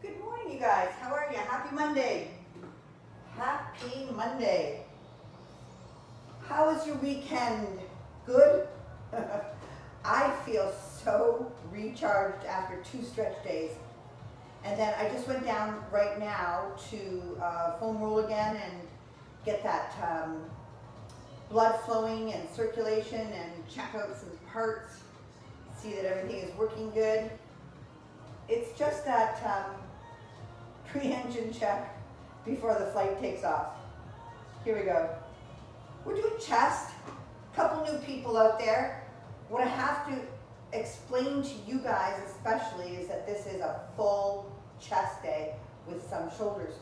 Good morning, you guys. How are you? Happy Monday. Happy Monday. How was your weekend? Good? I feel so recharged after 2 stretch days. And then I just went down right now to foam roll again and get that blood flowing and circulation and check out some parts, see that everything is working good. It's just that pre-engine check before the flight takes off. Here we go. We're doing chest. Couple new people out there. What I have to explain to you guys especially is that this is a full chest day with some shoulders.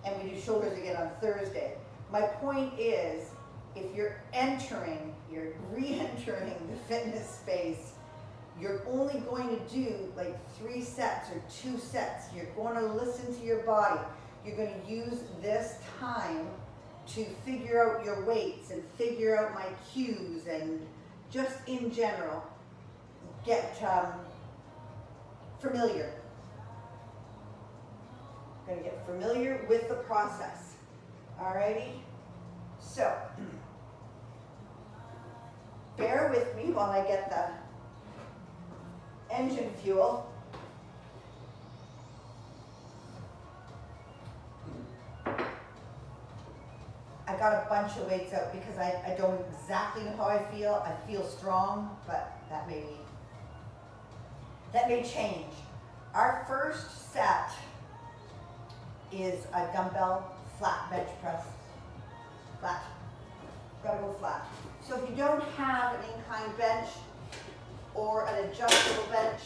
And we do shoulders again on Thursday. My point is, if you're re-entering the fitness space, you're only going to do like 3 sets or 2 sets. You're going to listen to your body. You're going to use this time to figure out your weights and figure out my cues and just in general get familiar. Going to get familiar with the process. Alrighty? So, bear with me while I get the engine fuel. I got a bunch of weights out because I don't exactly know how I feel. I feel strong, but that may change. Our first set is a dumbbell flat bench press. Flat. Gotta go flat. So if you don't have an inclined bench or an adjustable bench,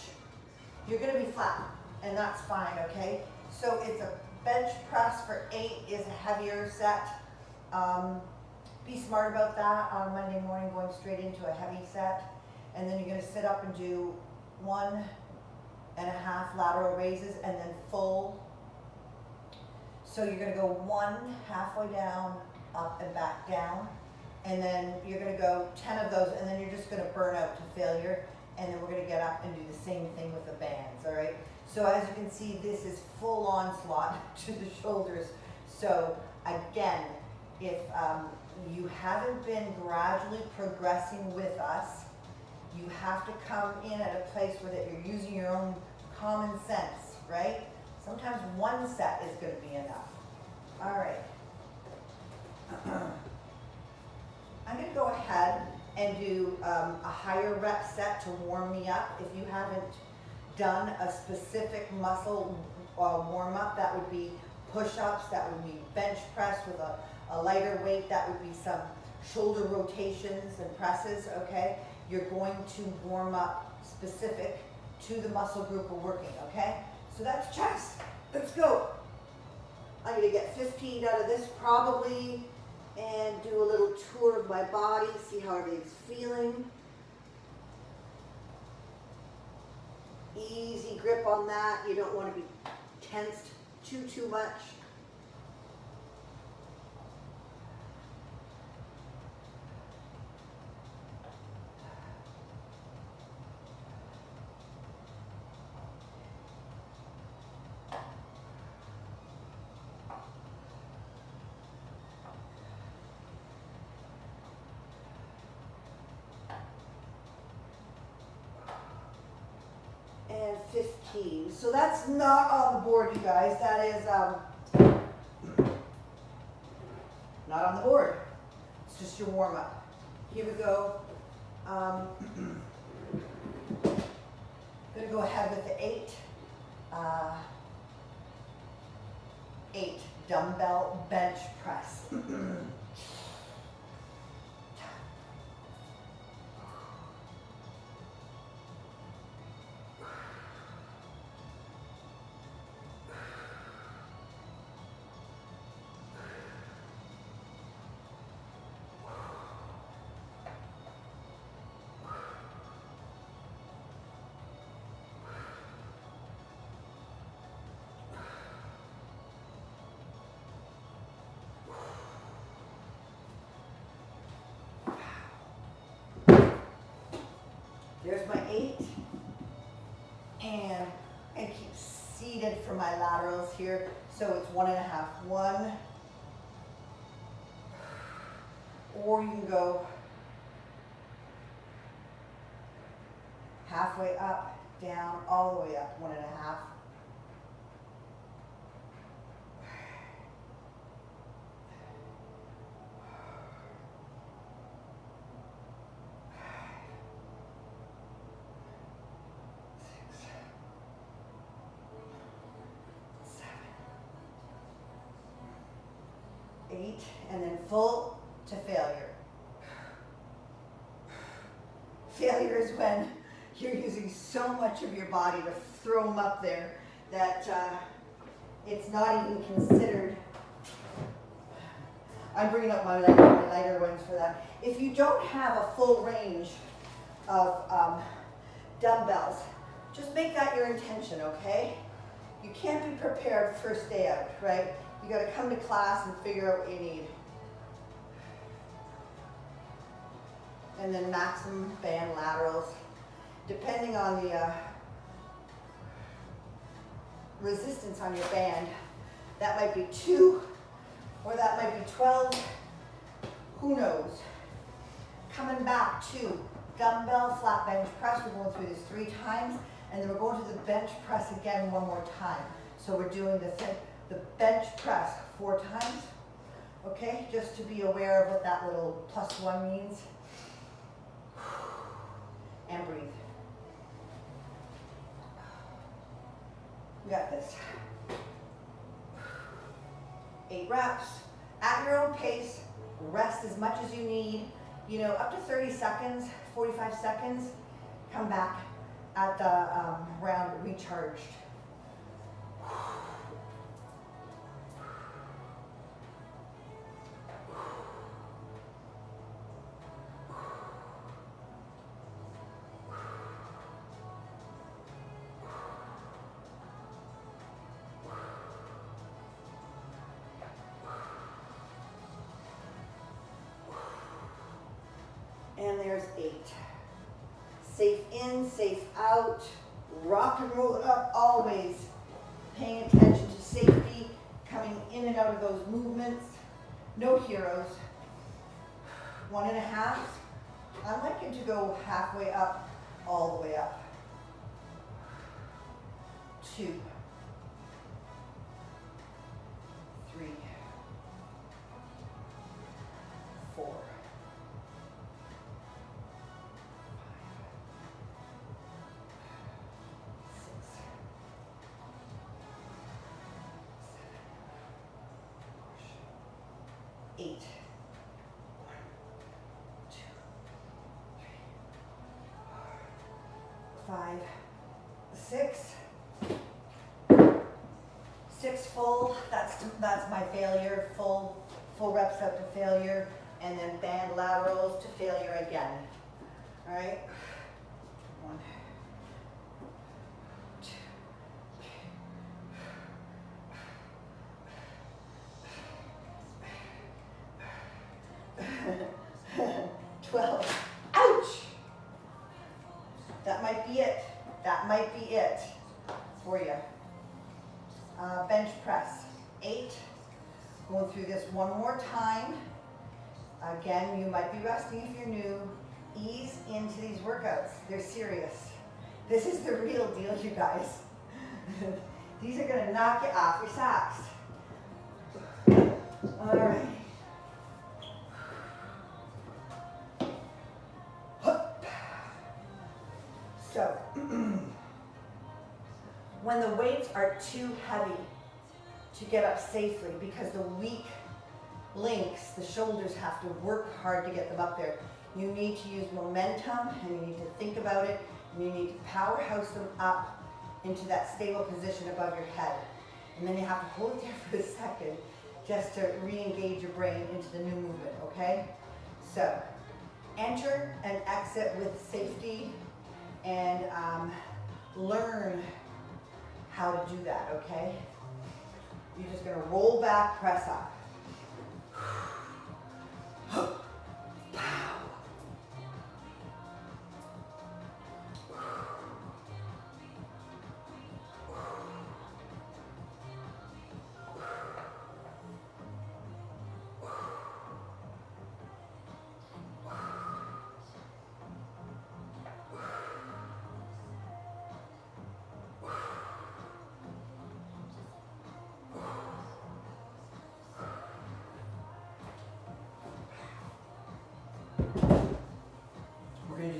you're going to be flat, and that's fine, okay? So it's a bench press for 8 is a heavier set. Be smart about that on Monday morning, going straight into a heavy set. And then you're going to sit up and do 1.5 lateral raises and then full. So you're going to go 1 halfway down, up and back down. And then you're going to go 10 of those, and then you're just going to burn out to failure. And then we're going to get up and do the same thing with the bands, all right? So as you can see, this is full onslaught to the shoulders. So again, if you haven't been gradually progressing with us, you have to come in at a place where that you're using your own common sense, right? Sometimes 1 set is going to be enough. All right. I'm going to go ahead and do a higher rep set to warm me up. If you haven't done a specific muscle warm up, that would be push-ups, that would be bench press with a lighter weight, that would be some shoulder rotations and presses, okay? You're going to warm up specific to the muscle group we're working, okay? So that's chest. Let's go. I'm going to get 15 out of this probably, and do a little tour of my body, see how everything's feeling. Easy grip on that. You don't want to be tensed too much. And 15. So that's not on the board, you guys. That is not on the board. It's just your warm up. Here we go. Gonna go ahead with the 8. 8 dumbbell bench press. There's my 8, and I keep seated for my laterals here, so it's 1.5. 1, or you can go halfway up, down, all the way up, 1.5. And then full to failure. Failure is when you're using so much of your body to throw them up there that it's not even considered. I'm bringing up my lighter ones for that. If you don't have a full range of dumbbells, just make that your intention, okay? You can't be prepared first day out, right? You got to come to class and figure out what you need. And then maximum band laterals. Depending on the resistance on your band, that might be 2 or that might be 12. Who knows? Coming back to dumbbell flat bench press. We're going through this 3 times, and then we're going to the bench press again one more time. So we're doing the bench press 4 times, okay? Just to be aware of what that little +1 means. And breathe. You got this. 8 reps, at your own pace, rest as much as you need, you know, up to 30 seconds, 45 seconds, come back at the round recharged. And there's 8. Safe in, safe out, rock and roll it up always. Paying attention to safety, coming in and out of those movements. No heroes. 1.5. I like it to go halfway up, all the way up. 2. 3. 4. 8. 1, 2, 3, 4, 5, 6. 6 full. That's my failure. Full reps up to failure, and then band laterals to failure again. All right. 1, 2. 12. Ouch! That might be it. That might be it for you. Bench press. 8. Going through this one more time. Again, you might be resting if you're new. Ease into these workouts. They're serious. This is the real deal, you guys. These are going to knock you off your socks. All right. So, when the weights are too heavy to get up safely, because the weak links, the shoulders have to work hard to get them up there, you need to use momentum, and you need to think about it, and you need to powerhouse them up into that stable position above your head. And then you have to hold it there for a second just to re-engage your brain into the new movement, okay? So, enter and exit with safety, and learn how to do that, okay? You're just gonna roll back, press up.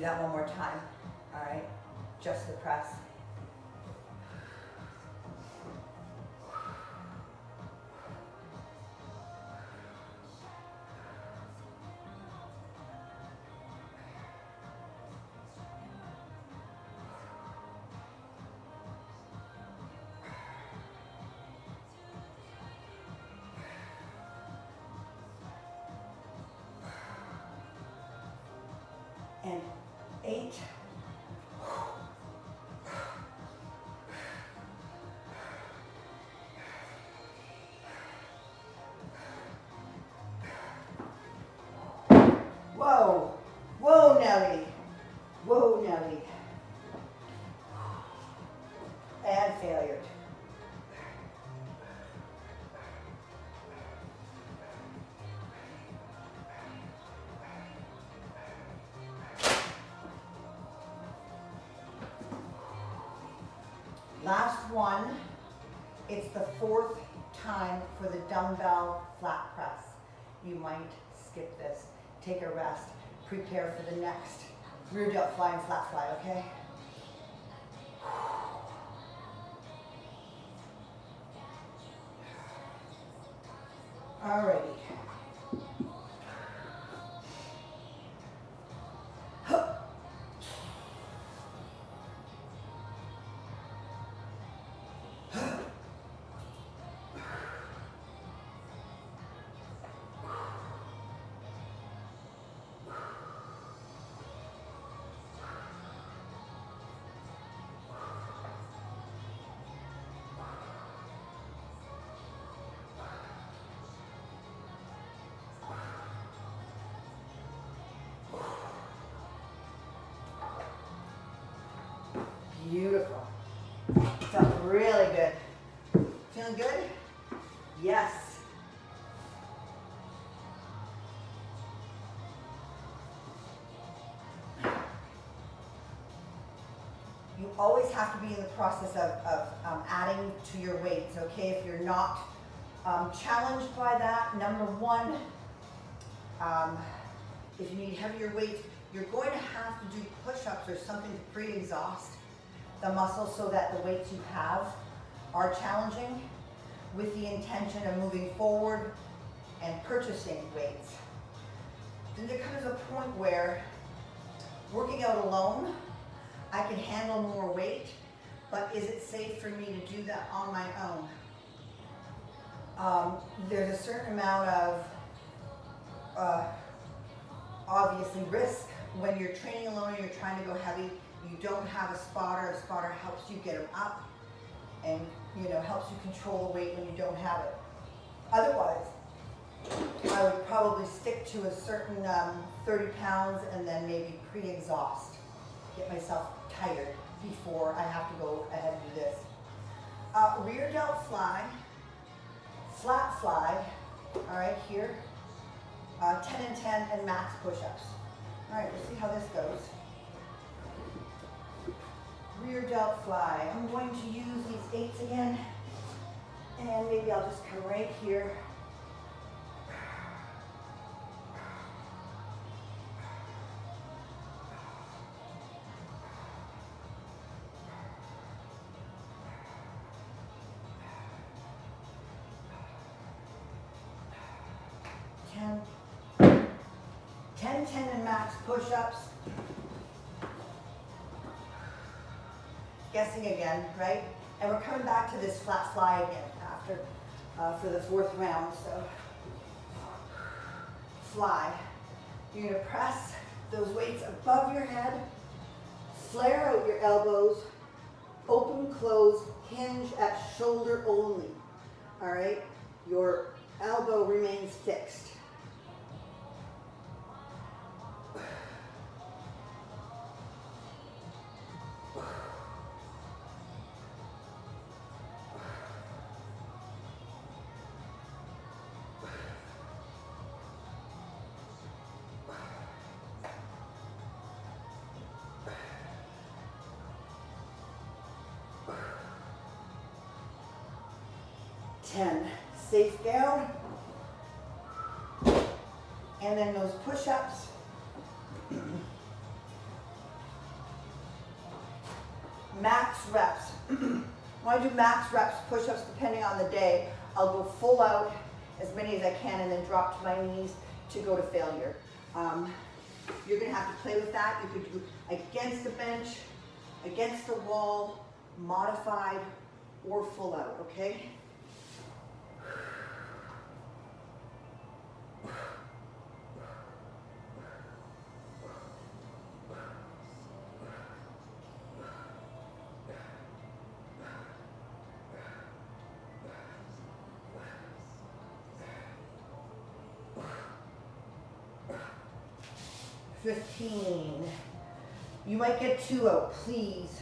that one more time. All right, just the press. And 8. Whoa, whoa, Nelly, whoa, Nelly, and failure. Last one, it's the 4th time for the dumbbell flat press. You might skip this, take a rest, prepare for the next rear delt fly and flat fly, okay? Alrighty. Beautiful. Felt really good. Feeling good? Yes. You always have to be in the process of adding to your weights, okay? If you're not challenged by that, number one, if you need heavier weights, you're going to have to do push-ups or something to pre-exhaust the muscles so that the weights you have are challenging with the intention of moving forward and purchasing weights. Then there comes a point where working out alone, I can handle more weight, but is it safe for me to do that on my own? There's a certain amount of obviously risk when you're training alone and you're trying to go heavy. You don't have a spotter. A spotter helps you get them up and, you know, helps you control the weight when you don't have it. Otherwise, I would probably stick to a certain 30 pounds and then maybe pre-exhaust. Get myself tired before I have to go ahead and do this. Rear delt fly, flat fly, all right, here. 10 and 10 and max push-ups. All right, let's see how this goes. Rear delt fly. I'm going to use these 8s again, and maybe I'll just come right here. Ten, 10 and max push-ups. Guessing again, right? And we're coming back to this flat fly again after for the 4th round. So fly. You're gonna press those weights above your head, flare out your elbows, open, close, hinge at shoulder only. All right? Your elbow remains fixed. Safe down. And then those push-ups. max reps. When I do max reps, push-ups, depending on the day, I'll go full out, as many as I can, and then drop to my knees to go to failure. You're gonna have to play with that. You could do against the bench, against the wall, modified, or full out, okay? You might get 2 out, please.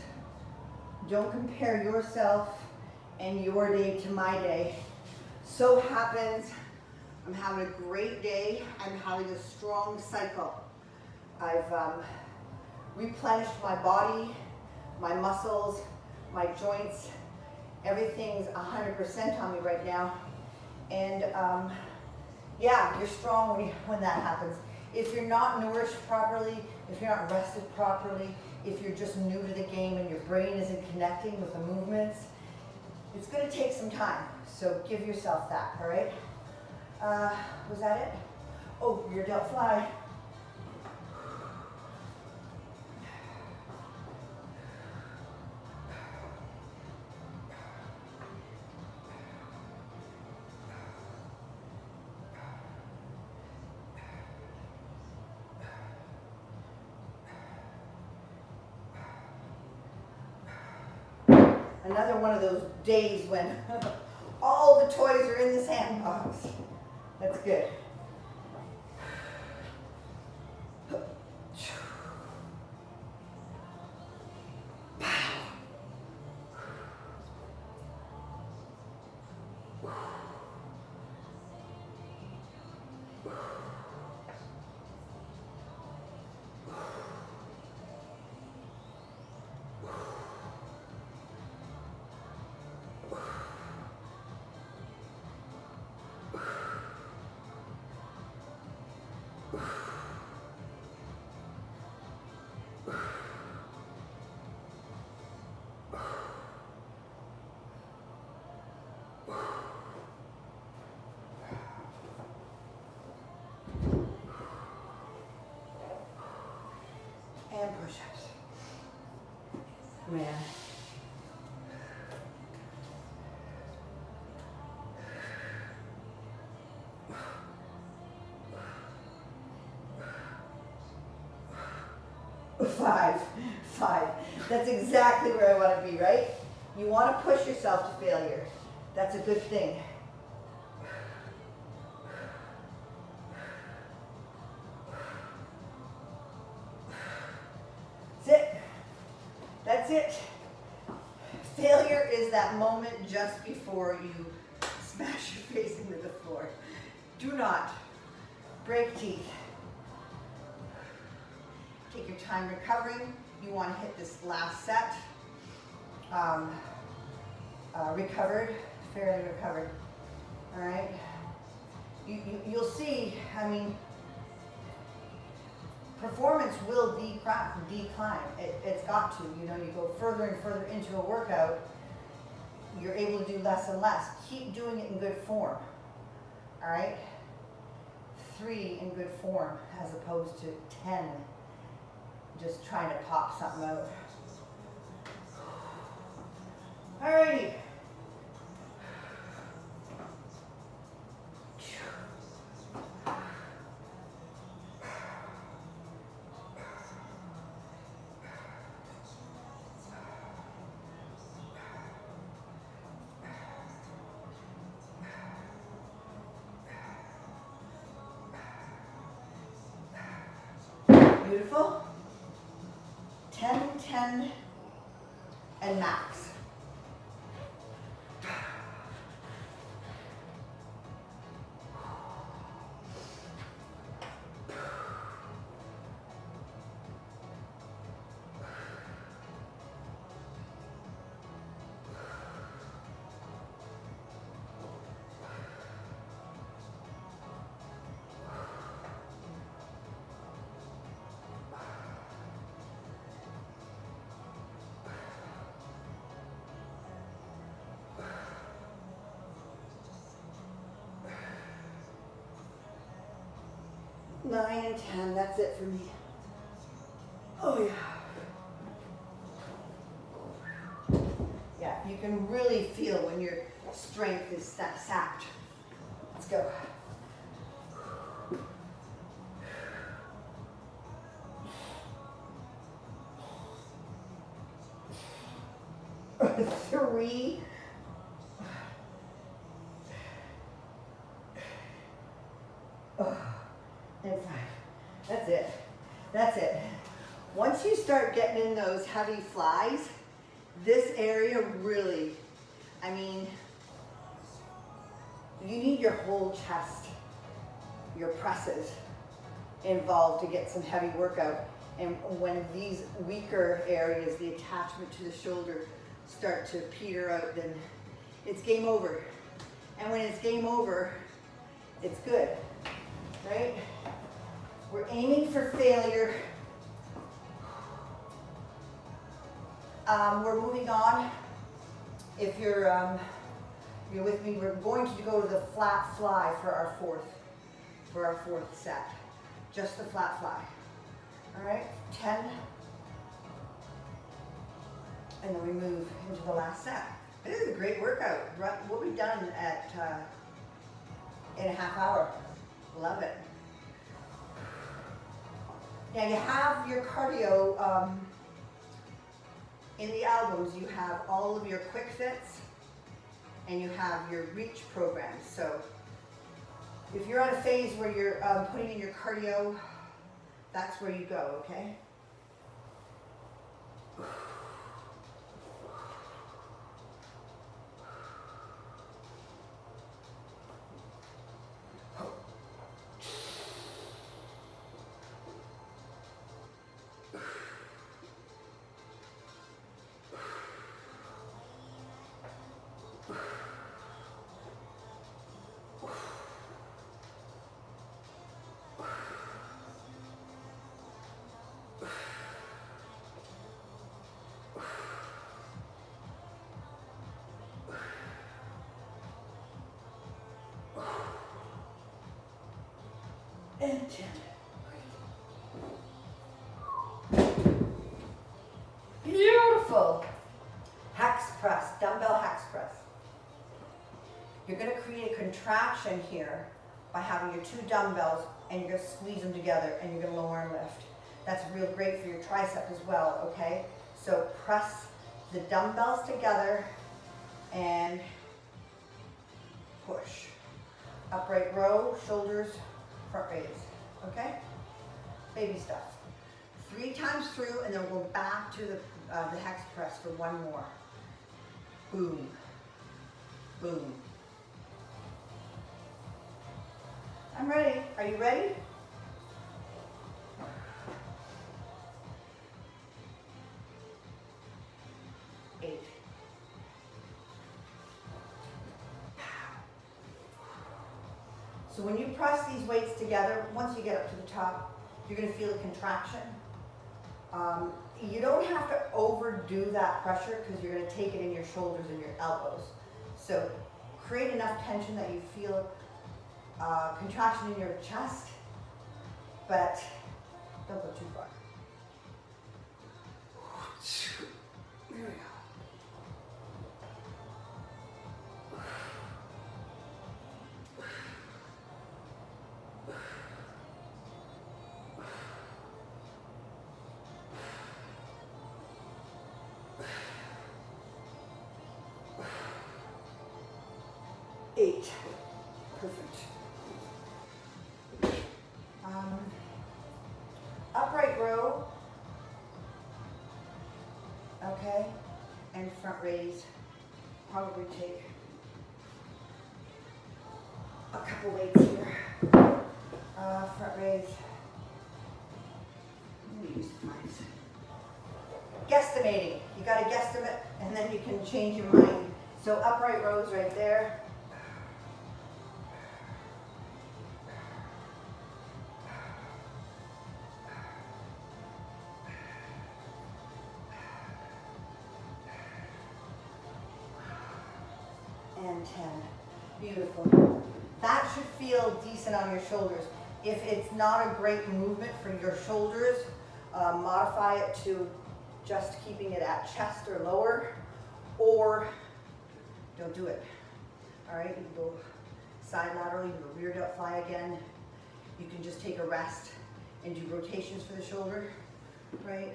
Don't compare yourself and your day to my day. So happens, I'm having a great day. I'm having a strong cycle. I've replenished my body, my muscles, my joints. Everything's 100% on me right now. And yeah, you're strong when that happens. If you're not nourished properly, if you're not rested properly, if you're just new to the game and your brain isn't connecting with the movements, it's going to take some time. So give yourself that, all right? Was that it? Oh, rear delt fly. Another one of those days when all the toys are in the sandbox. That's good. And push-ups. Man. Five. That's exactly where I want to be, right? You want to push yourself to failure. That's a good thing. That's it. That's it. Failure is that moment just before you smash your face into the floor. Do not break teeth. Take your time recovering. You want to hit this last set. Recovered, fairly recovered. All right. You'll see, I mean, performance will decline. It's got to. You know, you go further and further into a workout, you're able to do less and less. Keep doing it in good form. All right. 3 in good form as opposed to 10 just trying to pop something out. Alrighty. Beautiful. 10, 10, and max. 9 and 10, that's it for me. Oh yeah. Yeah, you can really feel when your strength is sapped. Let's go. Three. And 5. That's it. That's it. Once you start getting in those heavy flies, this area really, I mean, you need your whole chest, your presses involved to get some heavy workout. And when these weaker areas, the attachment to the shoulder, start to peter out, then it's game over. And when it's game over, it's good, right? We're aiming for failure. We're moving on. If you're with me, we're going to go to the flat fly for our fourth set. Just the flat fly. All right, 10. And then we move into the last set. This is a great workout. We'll be done at in a half hour. Love it. Now you have your cardio in the elbows. You have all of your quick fits and you have your reach programs. So if you're on a phase where you're putting in your cardio, that's where you go, okay? And 10. Beautiful. Hex press, dumbbell hex press. You're going to create a contraction here by having your 2 dumbbells and you're going to squeeze them together and you're going to lower and lift. That's real great for your tricep as well, okay? So press the dumbbells together and push. Upright row, shoulders, front raise, okay? Baby stuff. 3 times through and then we'll go back to the hex press for 1 more. Boom, boom. I'm ready. Are you ready? Eight. So when you press these weights together, once you get up to the top, you're going to feel a contraction. You don't have to overdo that pressure because you're going to take it in your shoulders and your elbows. So create enough tension that you feel contraction in your chest, but don't go too far. There we go. Eight. Perfect. Upright row. Okay. And front raise. Probably take a couple weights here. Front raise. I'm going to use mine. Guesstimating. You got to guesstimate and then you can change your mind. So upright rows right there. And 10. Beautiful. That should feel decent on your shoulders. If it's not a great movement for your shoulders, modify it to just keeping it at chest or lower, or don't do it. All right, you can go side lateral, you can go rear delt fly again. You can just take a rest and do rotations for the shoulder, right?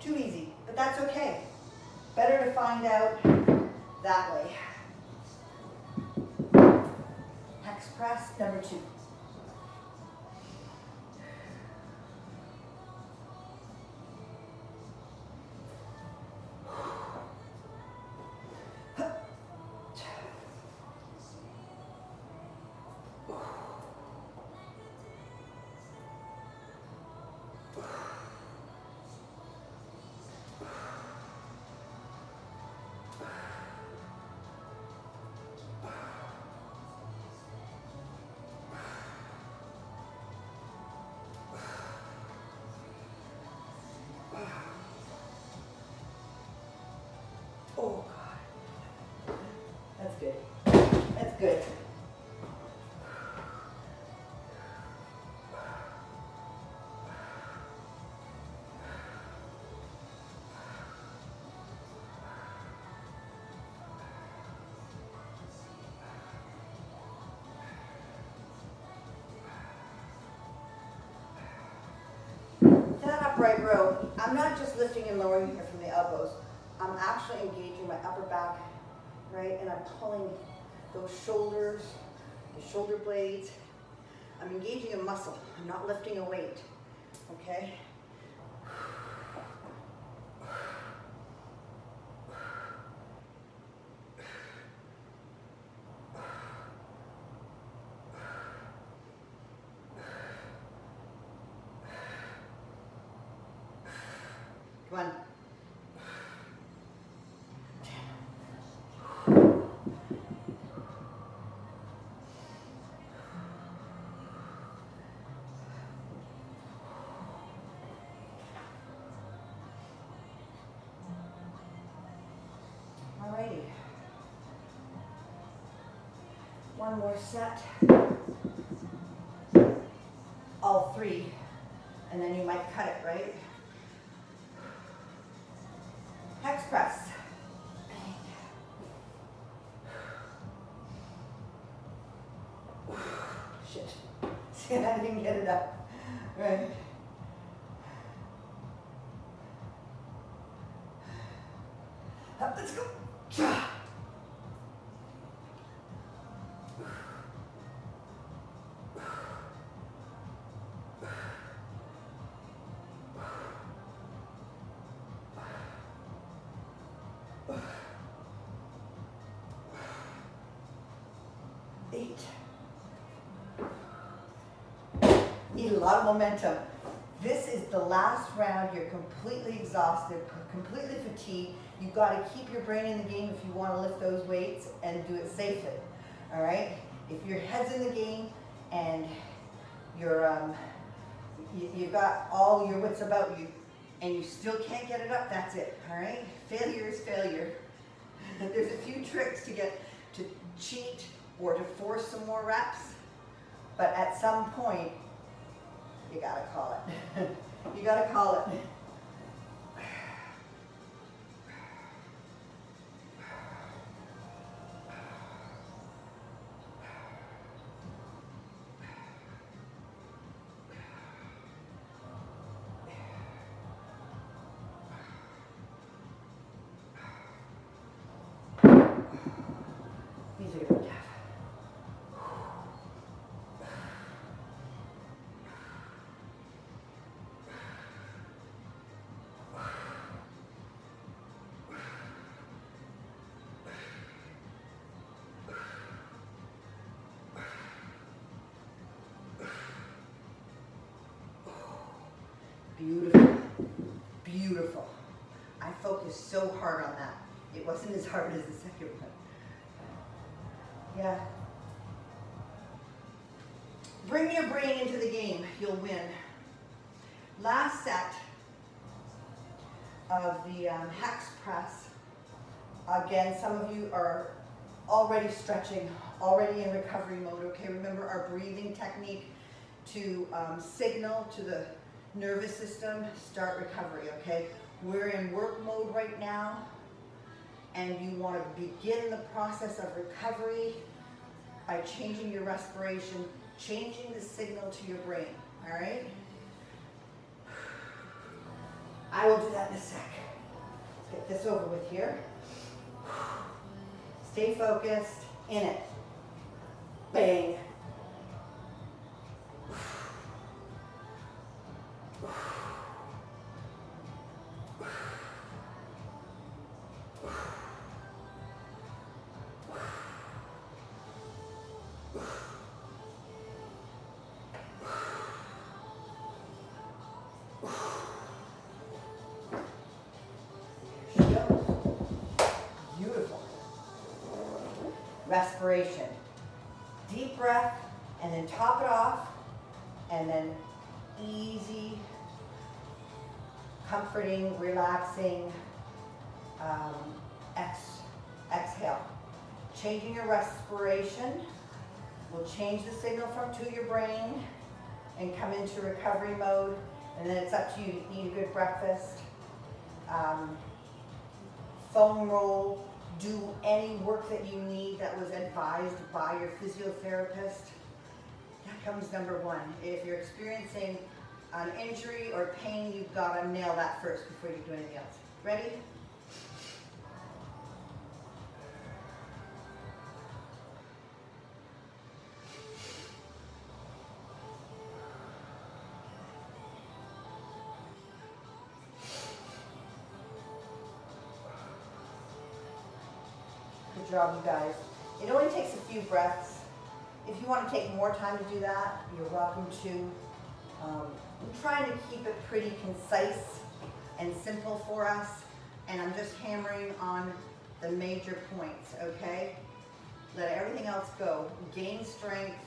Too easy, but that's okay. Better to find out that way. Hex press number 2. Oh God, that's good. That's good. That upright row, I'm not just lifting and lowering here from the elbows. I'm actually engaging my upper back, right? And I'm pulling those shoulders, the shoulder blades. I'm engaging a muscle. I'm not lifting a weight, okay? Come on. Alrighty. One more set. All 3. And then you might cut it, right? Hex press. Shit. See, I didn't get it up. Right. Up, let's go. 8. Need a lot of momentum. This is the last round. You're completely exhausted, completely fatigued. You've got to keep your brain in the game if you want to lift those weights and do it safely. All right? If your head's in the game and you're you've got all your wits about you and you still can't get it up, that's it. All right? Failure is failure. There's a few tricks to get to cheat or to force some more reps, but at some point you gotta call it. You gotta call it. These are gonna be tough. Beautiful, beautiful. I focused so hard on that. It wasn't as hard as the second one. Yeah. Bring your brain into the game, you'll win. Last set of the Hex Press. Again, some of you are already stretching, already in recovery mode, okay? Remember our breathing technique to signal to the nervous system, start recovery, okay? We're in work mode right now, and you want to begin the process of recovery by changing your respiration, changing the signal to your brain, all right? I will do that in a sec. Let's get this over with here. Stay focused, in it. Bang. Beautiful. Respiration. Deep breath, and then top it off, and then easy, comforting, relaxing exhale. Changing your respiration will change the signal to your brain and come into recovery mode, and then it's up to you to eat a good breakfast. Foam roll, do any work that you need that was advised by your physiotherapist. That comes number one. If you're experiencing an injury or pain, you've got to nail that first before you do anything else. Ready? Good job, you guys. It only takes a few breaths. If you want to take more time to do that, you're welcome to. I'm trying to keep it pretty concise and simple for us, and I'm just hammering on the major points, okay? Let everything else go. Gain strength,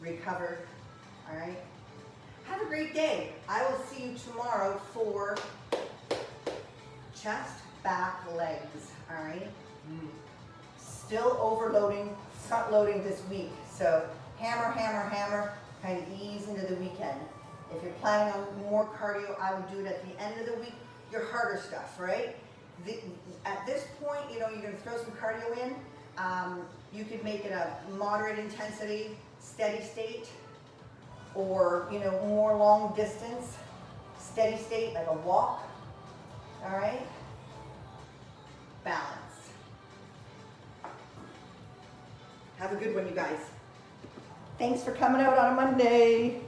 recover, all right? Have a great day. I will see you tomorrow for chest, back, legs, all right? Still overloading, front loading this week. So hammer, hammer, hammer, kind of ease into the weekend. If you're planning on more cardio, I would do it at the end of the week, your harder stuff, right? At this point, you know, you're gonna throw some cardio in. You could make it a moderate intensity, steady state, or, you know, more long distance, steady state, like a walk, all right? Balance. Have a good one, you guys. Thanks for coming out on a Monday.